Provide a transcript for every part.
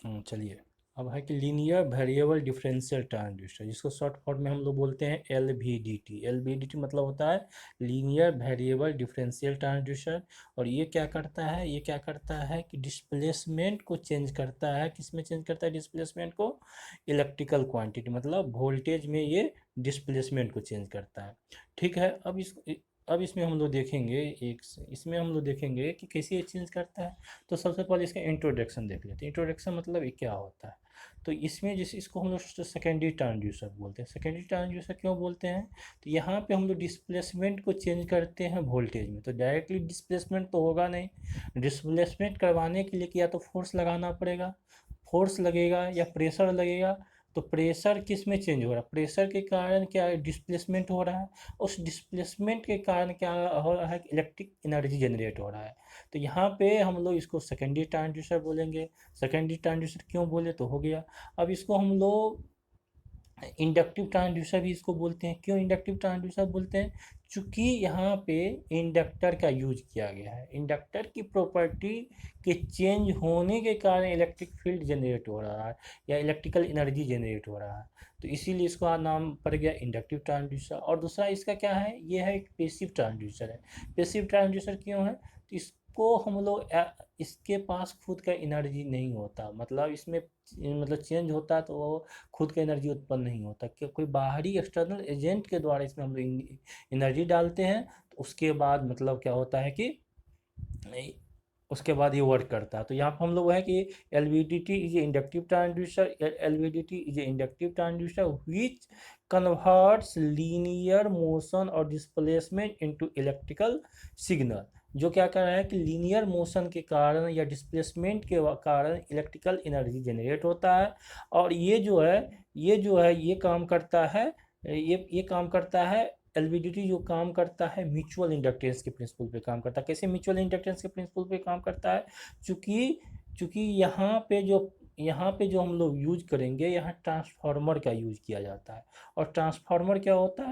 चलिए, अब है कि लीनियर वेरिएबल डिफरेंशियल ट्रांसड्यूसर, जिसको शॉर्ट फॉर्म में हम लोग बोलते हैं एलवीडीटी। एलवीडीटी मतलब होता है लीनियर वेरिएबल डिफरेंशियल ट्रांसड्यूसर। और ये क्या करता है, ये क्या करता है कि डिस्प्लेसमेंट को चेंज करता है। किस में चेंज करता है डिस्प्लेसमेंट को? इलेक्ट्रिकल क्वांटिटी, मतलब वोल्टेज में ये डिस्प्लेसमेंट को चेंज करता है। ठीक है, अब इसमें हम लोग देखेंगे, इसमें हम लोग देखेंगे कि कैसे ये चेंज करता है। तो सबसे पहले इसका इंट्रोडक्शन देख लेते हैं। इंट्रोडक्शन मतलब ये क्या होता है। तो इसमें जैसे इसको हम लोग सेकेंडरी ट्रांसड्यूसर बोलते हैं। सेकेंडरी ट्रांसड्यूसर क्यों बोलते हैं? तो यहाँ पे हम लोग डिस्प्लेसमेंट को चेंज करते हैं वोल्टेज में। तो डायरेक्टली डिस्प्लेसमेंट तो होगा नहीं, डिस्प्लेसमेंट करवाने के लिए या तो फोर्स लगाना पड़ेगा, फोर्स लगेगा या प्रेशर लगेगा। तो प्रेशर किस में चेंज हो रहा है? प्रेशर के कारण क्या है? डिस्प्लेसमेंट हो रहा है। उस डिस्प्लेसमेंट के कारण क्या हो रहा है? इलेक्ट्रिक एनर्जी जनरेट हो रहा है। तो यहाँ पे हम लोग इसको सेकेंडरी ट्रांसड्यूसर बोलेंगे। सेकेंडरी ट्रांसड्यूसर क्यों बोले तो हो गया। अब इसको हम लोग इंडक्टिव ट्रांसड्यूसर भी इसको बोलते हैं। क्यों इंडक्टिव ट्रांसड्यूसर बोलते हैं? चूंकि यहाँ पे इंडक्टर का यूज किया गया है। इंडक्टर की प्रॉपर्टी के चेंज होने के कारण इलेक्ट्रिक फील्ड जनरेट हो रहा है या इलेक्ट्रिकल एनर्जी जनरेट हो रहा है। तो इसीलिए इसका नाम पड़ गया इंडक्टिव ट्रांसड्यूसर। और दूसरा इसका क्या है? ये है एक पेसिव ट्रांसड्यूसर है। पेसिव ट्रांसड्यूसर क्यों है? तो इसको हम लोग इसके पास खुद का एनर्जी नहीं होता, मतलब इसमें मतलब चेंज होता है तो वो खुद का एनर्जी उत्पन्न नहीं होता। कि कोई बाहरी एक्सटर्नल एजेंट के द्वारा इसमें हम लोग एनर्जी डालते हैं, तो उसके बाद मतलब क्या होता है कि उसके बाद ये वर्क करता है। तो यहाँ पर हम लोग है कि L V D T is a inductive transducer. L V D T is a inductive transducer which converts linear motion और डिस्प्लेसमेंट इनटू इलेक्ट्रिकल सिग्नल। जो क्या कर रहा है कि लीनियर मोशन के कारण या डिस्प्लेसमेंट के कारण इलेक्ट्रिकल एनर्जी जनरेट होता है। और ये काम करता है, ये काम करता है। एलवीडीटी जो काम करता है म्यूचुअल इंडक्टेंस के प्रिंसिपल पे काम करता है। कैसे म्यूचुअल इंडक्टेंस के प्रिंसिपल पे काम करता है? चूंकि चूंकि यहाँ पे जो हम लोग यूज करेंगे, यहाँ ट्रांसफार्मर का यूज किया जाता है। और ट्रांसफार्मर क्या होता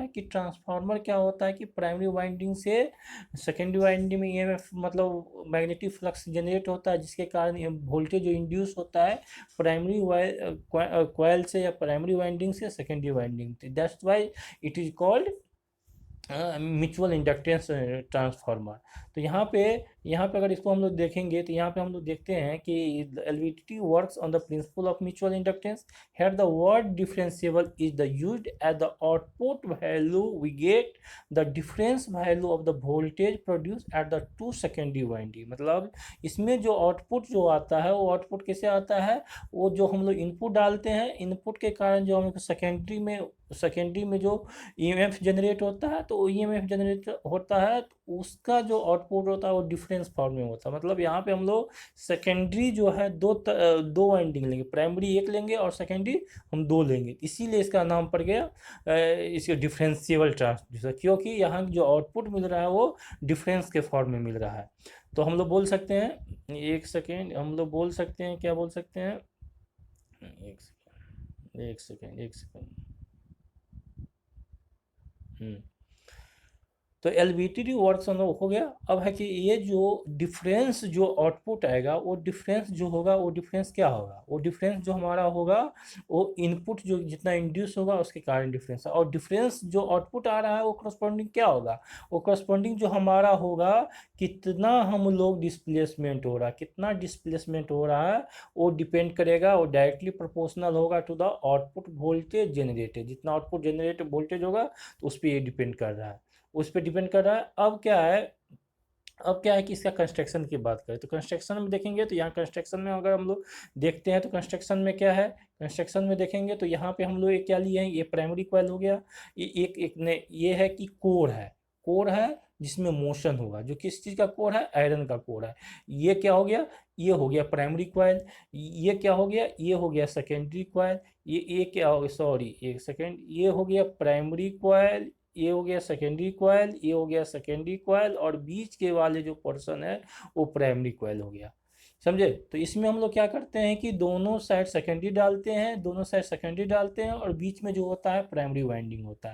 है कि प्राइमरी वाइंडिंग से सेकेंडरी वाइंडिंग में ईएमएफ मतलब मैग्नेटिक फ्लक्स जनरेट होता है, जिसके कारण वोल्टेज जो इंड्यूस होता है प्राइमरी कॉइल से या प्राइमरी वाइंडिंग से secondary winding. That's why it is called mutual inductance transformer. तो यहाँ पे अगर इसको हम लोग देखेंगे तो यहाँ पे हम लोग देखते हैं कि LVDT works on the principle of mutual inductance. Here the word differentiable is the used at the output value we get the difference value of the voltage produce at the two secondary winding. मतलब इसमें जो output जो आता है वो output कैसे आता है? वो जो हम लोग इनपुट डालते हैं, इनपुट के कारण जो हम सेकेंडरी में जो ईएमएफ जनरेट होता है, तो ईएमएफ जनरेट होता है तो उसका जो आउटपुट होता है वो डिफरेंस फॉर्म में होता है। मतलब यहाँ पे हम लोग सेकेंडरी जो है दो वाइंडिंग लेंगे, प्राइमरी एक लेंगे और सेकेंडरी हम दो लेंगे। इसीलिए इसका नाम पड़ गया इसके डिफरेंशिएबल ट्रांसड्यूसर, क्योंकि यहाँ जो आउटपुट मिल रहा है वो डिफरेंस के फॉर्म में मिल रहा है। तो हम लोग बोल सकते हैं, एक सेकेंड, हम लोग बोल सकते हैं, क्या बोल सकते हैं, एक सेकेंड। तो L V T D works on हो गया। अब है कि ये जो डिफरेंस जो आउटपुट आएगा, वो डिफरेंस जो होगा, वो डिफरेंस क्या होगा? वो डिफरेंस जो हमारा होगा वो इनपुट जो जितना इंड्यूस होगा उसके कारण डिफरेंस है। और डिफरेंस जो आउटपुट आ रहा है वो करस्पॉन्डिंग क्या होगा? वो करस्पॉन्डिंग जो हमारा होगा कितना हम लोग डिस्प्लेसमेंट हो रहा है, कितना डिस्प्लेसमेंट हो रहा है वो डिपेंड करेगा, वो डायरेक्टली प्रोपोर्शनल होगा to the output voltage generated. जितना आउटपुट जनरेट वोल्टेज होगा तो उस पर ये डिपेंड कर रहा है, उस पर डिपेंड कर रहा है। अब क्या है कि इसका कंस्ट्रक्शन की बात करें तो कंस्ट्रक्शन में देखेंगे तो यहाँ कंस्ट्रक्शन में अगर हम लोग देखते हैं तो कंस्ट्रक्शन में क्या है? कंस्ट्रक्शन में देखेंगे तो यहाँ पे हम लोग क्या लिए हैं? ये प्राइमरी कॉइल हो गया। ये एक एक ने ये है कि कोर है जिसमें मोशन होगा। जो किस चीज़ का कोर है? आयरन का कोर है। ये क्या हो गया? ये हो गया प्राइमरी कॉइल। ये क्या हो गया? ये हो गया सेकेंडरी कॉइल। ये क्या हो गया? सॉरी एक सेकेंड, ये हो गया प्राइमरी कॉइल, ये हो गया सेकेंडरी कॉइल, ये हो गया सेकेंडरी कॉइल, और बीच के वाले जो पोर्शन है वो प्राइमरी कॉइल हो गया। समझे? तो इसमें हम लोग क्या करते हैं कि दोनों साइड सेकेंडरी डालते हैं और बीच में जो होता है प्राइमरी वाइंडिंग होता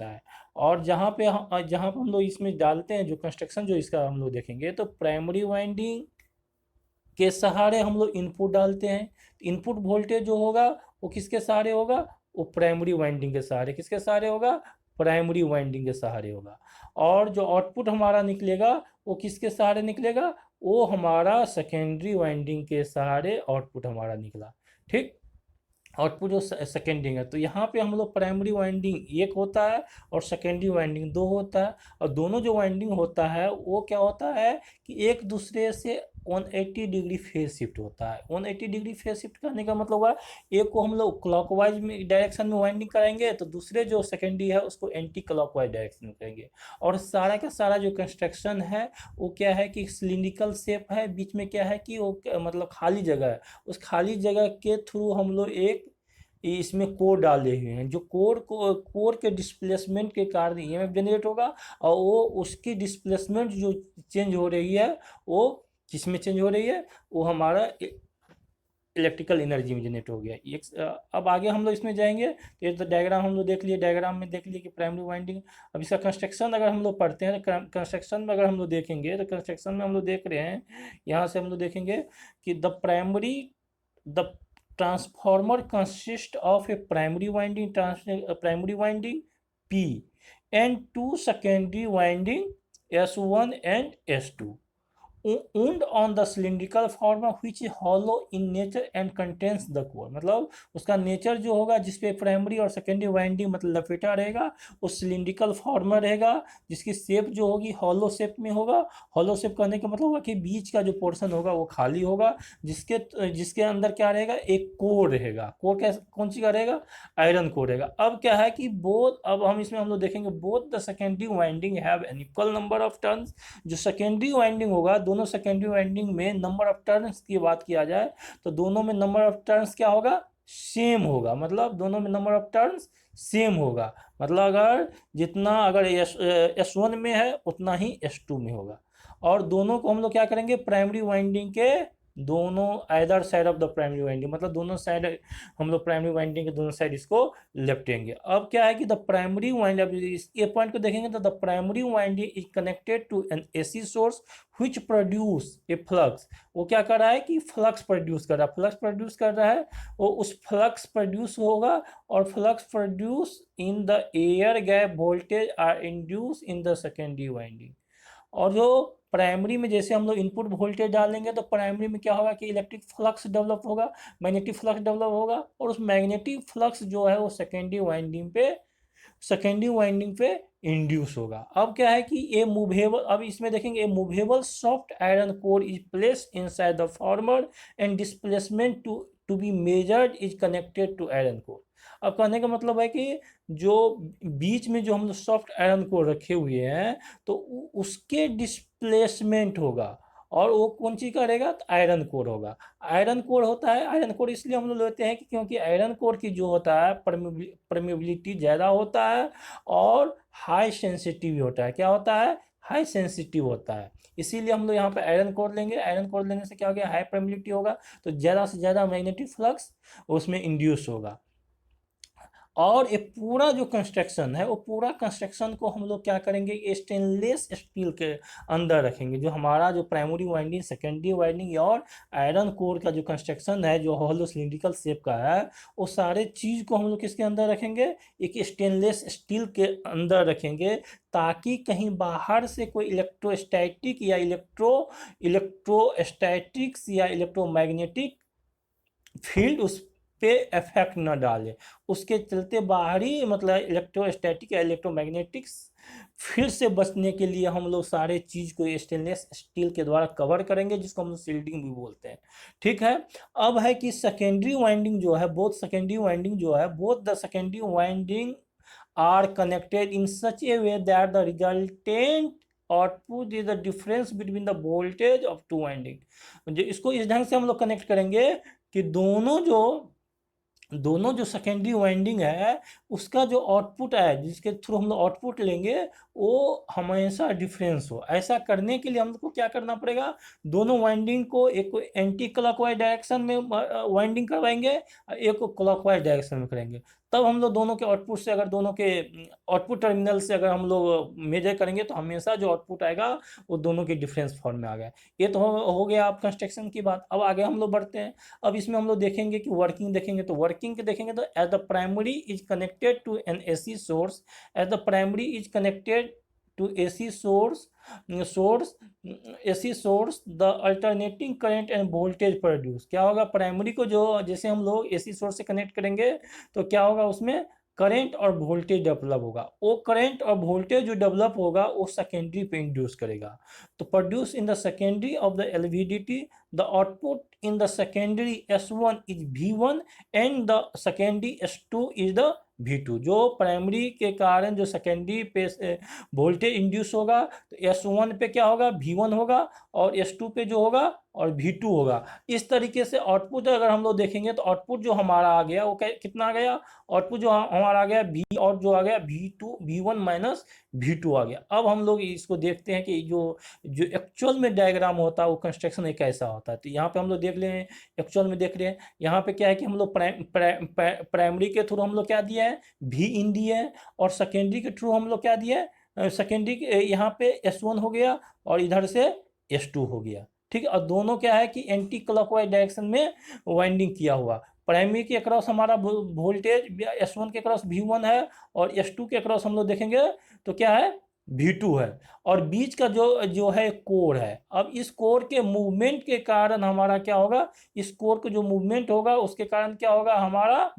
है। और जहाँ पे हम लोग इसमें डालते हैं, जो कंस्ट्रक्शन जो इसका हम लोग देखेंगे तो प्राइमरी वाइंडिंग के सहारे हम लोग इनपुट डालते हैं। इनपुट वोल्टेज जो होगा वो किसके सहारे होगा, वो प्राइमरी वाइंडिंग के सहारे, किसके सहारे होगा, प्राइमरी वाइंडिंग के सहारे होगा। और जो आउटपुट हमारा निकलेगा वो किसके सहारे निकलेगा, वो हमारा सेकेंडरी वाइंडिंग के सहारे आउटपुट हमारा निकला। ठीक, आउटपुट जो सेकेंडिंग है, तो यहाँ पे हम लोग प्राइमरी वाइंडिंग एक होता है और सेकेंडरी वाइंडिंग दो होता है। और दोनों जो वाइंडिंग होता है वो क्या होता है कि एक दूसरे से 180 डिग्री फेज शिफ्ट होता है। 180 डिग्री फेज शिफ्ट करने का मतलब हुआ एक को हम लोग क्लॉकवाइज में डायरेक्शन में वाइंडिंग कराएंगे तो दूसरे जो सेकेंडरी है उसको एंटी क्लॉकवाइज डायरेक्शन में करेंगे। और सारा का सारा जो कंस्ट्रक्शन है वो क्या है कि सिलिंड्रिकल शेप है, बीच में क्या है कि वो मतलब खाली जगह है, उस खाली जगह के थ्रू हम लोग एक इसमें कोर डाले हुए हैं, जो कोर के डिस्प्लेसमेंट के कारण ईएमएफ जनरेट होगा। और वो उसकी डिस्प्लेसमेंट जो चेंज हो रही है वो किसमें चेंज हो रही है, वो हमारा इलेक्ट्रिकल एनर्जी में जनरेट हो गया। अब आगे हम लोग इसमें जाएंगे तो ये तो डायग्राम हम लोग देख लिए, डायग्राम में देख लिए कि प्राइमरी वाइंडिंग। अब इसका कंस्ट्रक्शन अगर हम लोग पढ़ते हैं तो कंस्ट्रक्शन में अगर हम लोग देखेंगे तो कंस्ट्रक्शन में हम लोग देख रहे हैं, यहाँ से हम लोग देखेंगे कि the transformer consist of A primary winding P and two secondary winding S1 and S2 wound on the cylindrical form which is hollow in nature and contains the core। मतलब उसका नेचर जो होगा जिसपे प्राइमरी और secondary winding मतलब लपेटा रहेगा वो सिलिंड्रिकल फॉर्म रहेगा, जिसकी शेप जो होगी हॉलो शेप में होगा। हॉलो शेप करने का मतलब होगा कि बीच का जो पोर्शन होगा वो खाली होगा, जिसके अंदर क्या रहेगा, एक कोर रहेगा। कोर कैसे, कौन सी का रहेगा, आयरन कोर रहेगा। अब क्या है कि अब हम इसमें हम लोग देखेंगे both the secondary winding have an equal number of turns. जो सेकेंडरी वाइंडिंग होगा, दोनों सेकेंडरी वाइंडिंग में नंबर ऑफ टर्न्स की बात किया जाए तो दोनों में नंबर ऑफ टर्न्स क्या होगा, सेम होगा। मतलब दोनों में नंबर ऑफ टर्न्स सेम होगा, मतलब अगर जितना अगर S1 में है उतना ही S2 में होगा। और दोनों को हम लोग क्या करेंगे, प्राइमरी वाइंडिंग के दोनों either side of the primary winding, मतलब दोनों साइड हम लोग प्राइमरी वाइंडिंग के दोनों साइड इसको लेफ्टेंगे। अब क्या है कि द प्राइमरी वाइंडिंग, ये पॉइंट को देखेंगे तो the primary winding is connected to an AC source which produce a flux. वो क्या कर रहा है कि फ्लक्स प्रोड्यूस कर रहा है, फ्लक्स प्रोड्यूस कर रहा है, वो उस फ्लक्स प्रोड्यूस होगा और flux produce in the air gap voltage are induce in the secondary winding. और जो प्राइमरी में जैसे हम लोग इनपुट वोल्टेज डालेंगे तो प्राइमरी में क्या होगा कि इलेक्ट्रिक फ्लक्स डेवलप होगा, मैग्नेटिक फ्लक्स डेवलप होगा, और उस मैग्नेटिक फ्लक्स जो है वो सेकेंडरी वाइंडिंग पे इंड्यूस होगा। अब क्या है कि ये मूवेबल, अब इसमें देखेंगे a movable soft iron core is placed inside the former and displacement to be measured is connected to iron core. अब कहने का मतलब है कि जो बीच में जो हम लोग सॉफ्ट आयरन कोर रखे हुए हैं तो उसके डिस्प्लेसमेंट होगा, और वो कौन चीज करेगा, तो आयरन कोर होगा। आयरन कोर होता है, आयरन कोर इसलिए हम लोग लेते हैं कि क्योंकि आयरन कोर की जो होता है परमेबिलिटी ज़्यादा होता है और हाई सेंसिटिव होता है। क्या होता है, हाई सेंसिटिव होता है, इसीलिए हम लोग यहाँ पे आयरन कोर लेंगे। आयरन कोर लेने से क्या हो गया, हाई परमेबिलिटी होगा, तो ज़्यादा से ज़्यादा मैग्नेटिक फ्लक्स उसमें इंड्यूस होगा। और ये पूरा जो कंस्ट्रक्शन है वो पूरा कंस्ट्रक्शन को हम लोग क्या करेंगे, स्टेनलेस स्टील के अंदर रखेंगे। जो हमारा जो प्राइमरी वाइंडिंग, सेकेंडरी वाइंडिंग और आयरन कोर का जो कंस्ट्रक्शन है जो हॉलो सिलिंड्रिकल शेप का है, वो सारे चीज़ को हम लोग किसके अंदर रखेंगे, एक स्टेनलेस स्टील के अंदर रखेंगे, ताकि कहीं बाहर से कोई इलेक्ट्रोस्टैटिक या इलेक्ट्रोस्टैटिक्स या इलेक्ट्रोमैग्नेटिक फील्ड उस पे इफेक्ट न डाले। उसके चलते बाहरी मतलब इलेक्ट्रोस्टैटिक या इलेक्ट्रोमैग्नेटिक्स फील्ड से बचने के लिए हम लोग सारे चीज को स्टेनलेस स्टील के द्वारा कवर करेंगे, जिसको हम लोग शील्डिंग भी बोलते हैं। ठीक है, अब है कि सेकेंडरी वाइंडिंग जो है, both the secondary winding are connected in such a way that the resultant output is the difference between the voltage of two winding. जो इसको इस ढंग से हम लोग कनेक्ट करेंगे कि दोनों जो सेकेंडरी वाइंडिंग है उसका जो आउटपुट है, जिसके थ्रू हम लोग आउटपुट लेंगे, वो हमेशा डिफरेंस हो। ऐसा करने के लिए हम लोग को क्या करना पड़ेगा, दोनों वाइंडिंग को एक को एंटी क्लॉकवाइज डायरेक्शन में वाइंडिंग करवाएंगे, एक को क्लॉकवाइज डायरेक्शन में करेंगे, तब हम लोग दोनों के आउटपुट से, अगर दोनों के आउटपुट टर्मिनल से अगर हम लोग मेजर करेंगे तो हमेशा जो आउटपुट आएगा वो दोनों के डिफरेंस फॉर्म में आ गया। ये तो हो गया आप कंस्ट्रक्शन की बात। अब आगे हम लोग बढ़ते हैं। अब इसमें हम लोग देखेंगे कि वर्किंग देखेंगे, तो वर्किंग के देखेंगे तो as the primary is connected to an AC source, as the primary is connected to AC source AC source the alternating current and voltage produce. क्या होगा, प्राइमरी को जो जैसे हम लोग AC सोर्स से कनेक्ट करेंगे तो क्या होगा, उसमें करंट और वोल्टेज डेवलप होगा। वो करंट और वोल्टेज जो डेवलप होगा वो सेकेंडरी पे इंड्यूस करेगा। तो produce in the secondary of the LVDT the output in the secondary S1 is V1 and the secondary S2 is the V2। जो प्राइमरी के कारण जो सेकेंडरी पे वोल्टेज इंड्यूस होगा तो S1 पे क्या होगा, V1 होगा, और S2 पे जो होगा और V2 होगा। इस तरीके से आउटपुट अगर हम लोग देखेंगे तो आउटपुट जो हमारा आ गया वो कितना आ गया, आउटपुट जो हमारा आ गया V, और जो आ गया V1 माइनस V2 आ गया। अब हम लोग इसको देखते हैं कि जो जो एक्चुअल में डायग्राम होता है वो कंस्ट्रक्शन एक कैसा होता है। तो यहाँ पे हम लोग देख ले हैं, एक्चुअल में देख रहे हैं। यहाँ पे क्या है कि हम लोग प्राइमरी के थ्रू हम लोग क्या दिया है, V इन दिया है, और सेकेंडरी के थ्रू हम लोग क्या दिया है, सेकेंडरी यहाँ पे S1 हो गया और इधर से S2 हो गया। ठीक है, और दोनों क्या है कि एंटी क्लॉकवाइज डायरेक्शन में वाइंडिंग किया हुआ। प्राइमरी के अक्रॉस हमारा वोल्टेज S1 के अक्रॉस V1 है, और S2 के अक्रॉस हम लोग देखेंगे तो क्या है, V2 है, और बीच का जो जो है कोर है। अब इस कोर के मूवमेंट के कारण हमारा क्या होगा, इस कोर का जो मूवमेंट होगा उसके कारण क्या होगा, हमारा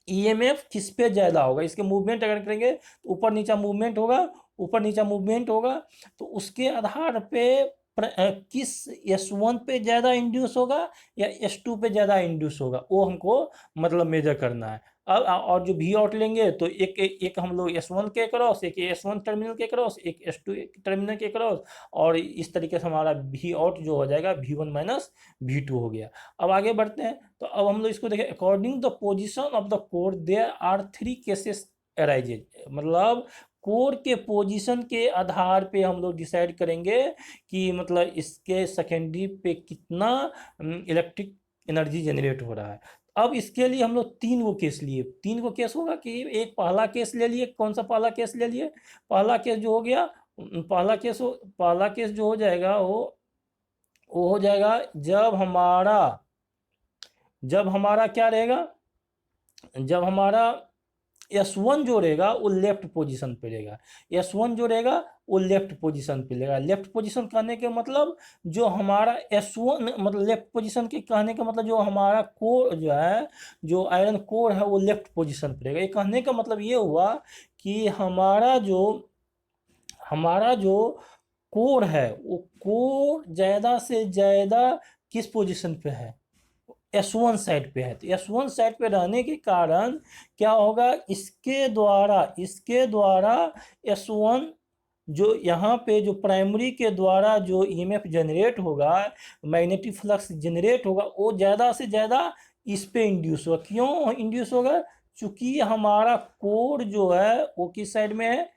EMF किस पे ज्यादा होगा, इसके मूवमेंट अगर करेंगे तो ऊपर नीचा मूवमेंट होगा, ऊपर नीचा मूवमेंट होगा, तो उसके आधार पे किस S1 पे ज्यादा इंड्यूस होगा या S2 पे ज्यादा इंड्यूस होगा, वो हमको मतलब मेजर करना है। अब और जो V आउट लेंगे तो एक हम लोग S1 के क्रॉस, एक S1 टर्मिनल के क्रॉस, एक S2 टर्मिनल के क्रॉस, और इस तरीके से हमारा V आउट जो हो जाएगा V1 माइनस V2 हो गया। अब आगे बढ़ते हैं। तो अब हम लोग इसको देखें, according the position of the core there are 3 cases arises. मतलब कोर के पोजीशन के आधार पे हम लोग डिसाइड करेंगे कि मतलब इसके सेकेंडरी पे कितना इलेक्ट्रिक एनर्जी जनरेट हो रहा है। अब इसके लिए हम लोग 3 गो केस लिए, 3 गो केस होगा कि एक पहला केस ले लिए। कौन सा पहला केस ले लिए, पहला केस जो हो गया, पहला केस जो हो जाएगा वो हो जाएगा जब हमारा क्या रहेगा, जब हमारा S1 जो रहेगा वो लेफ्ट पोजीशन पे रहेगा। S1 जो रहेगा वो लेफ्ट पोजीशन पे रहेगा। लेफ्ट पोजीशन कहने के मतलब जो हमारा S1 मतलब लेफ्ट पोजीशन के कहने का मतलब जो हमारा कोर जो है, जो आयरन कोर है वो लेफ्ट पोजीशन पे रहेगा। ये कहने का मतलब ये हुआ कि हमारा जो कोर है वो कोर ज़्यादा से ज़्यादा किस पोजीशन पे है, S1 साइड पे है। तो S1 साइड पे रहने के कारण क्या होगा, इसके द्वारा S1 जो यहाँ पे जो प्राइमरी के द्वारा जो EMF जनरेट होगा, मैग्नेटिक फ्लक्स जनरेट होगा, वो ज़्यादा से ज़्यादा इस पे इंड्यूस होगा। क्यों इंड्यूस होगा, चूंकि हमारा कोर जो है वो किस साइड में है,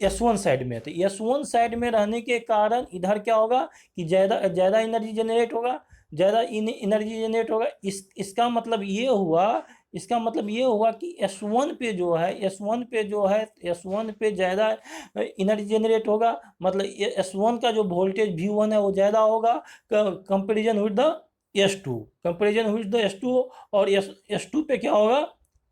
S1 साइड में है। तो S1 साइड में रहने के कारण इधर क्या होगा कि ज़्यादा एनर्जी जनरेट होगा, एनर्जी जनरेट होगा। इसका मतलब ये हुआ कि S1 पे जो है S1 पे ज़्यादा एनर्जी जनरेट होगा। मतलब S1 का जो वोल्टेज V1 है वो ज़्यादा होगा कंपेरिजन विद द S2, और S2 पे क्या होगा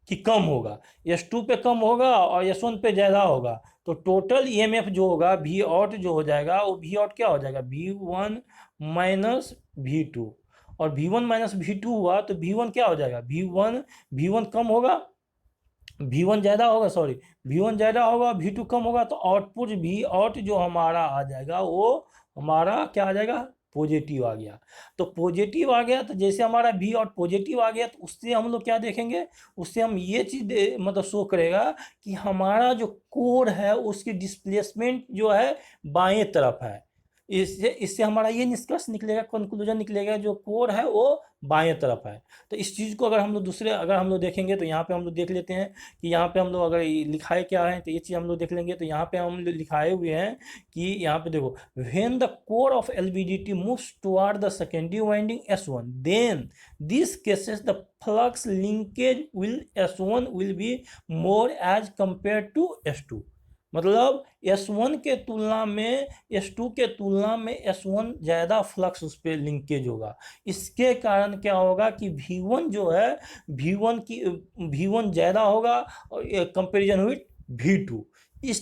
कि कम होगा। S2 पे कम होगा और S1 पे ज़्यादा होगा। तो टोटल EMF जो होगा V आउट जो हो जाएगा वो V आउट क्या हो जाएगा, V1 माइनस V2। और V1 माइनस V2 हुआ तो V1 क्या हो जाएगा, V1 कम होगा, V1 ज़्यादा होगा, V1 ज़्यादा होगा, V2 कम होगा। तो आउटपुट V आउट जो हमारा आ जाएगा वो हमारा क्या आ जाएगा, पॉजिटिव आ गया। तो पॉजिटिव आ गया, तो जैसे हमारा V आउट पॉजिटिव आ गया तो उससे हम लोग क्या देखेंगे, उससे हम ये चीज़ मतलब शो करेगा कि हमारा जो कोर है उसकी डिस्प्लेसमेंट जो है बाएं तरफ है। इससे इससे हमारा ये निष्कर्ष निकलेगा, कंक्लूजन निकलेगा, जो कोर है वो बाएं तरफ है। तो इस चीज़ को अगर हम लोग अगर हम लोग देखेंगे तो यहाँ पे हम लोग देख लेते हैं कि यहाँ पे हम लोग अगर लिखाए क्या है, तो ये चीज़ हम लोग देख लेंगे। तो यहाँ पे हम लोग लिखाए हुए हैं कि यहाँ पे देखो, when the core of LVDT moves toward the secondary winding S1, then this cases the flux linkage will S1 will be more as compare to S2। मतलब S1 के तुलना में S2 के तुलना में S1 ज़्यादा फ्लक्स उस पर लिंकेज होगा। इसके कारण क्या होगा कि V1 जो है, V1 ज़्यादा होगा कंपेरिजन विथ V2। इस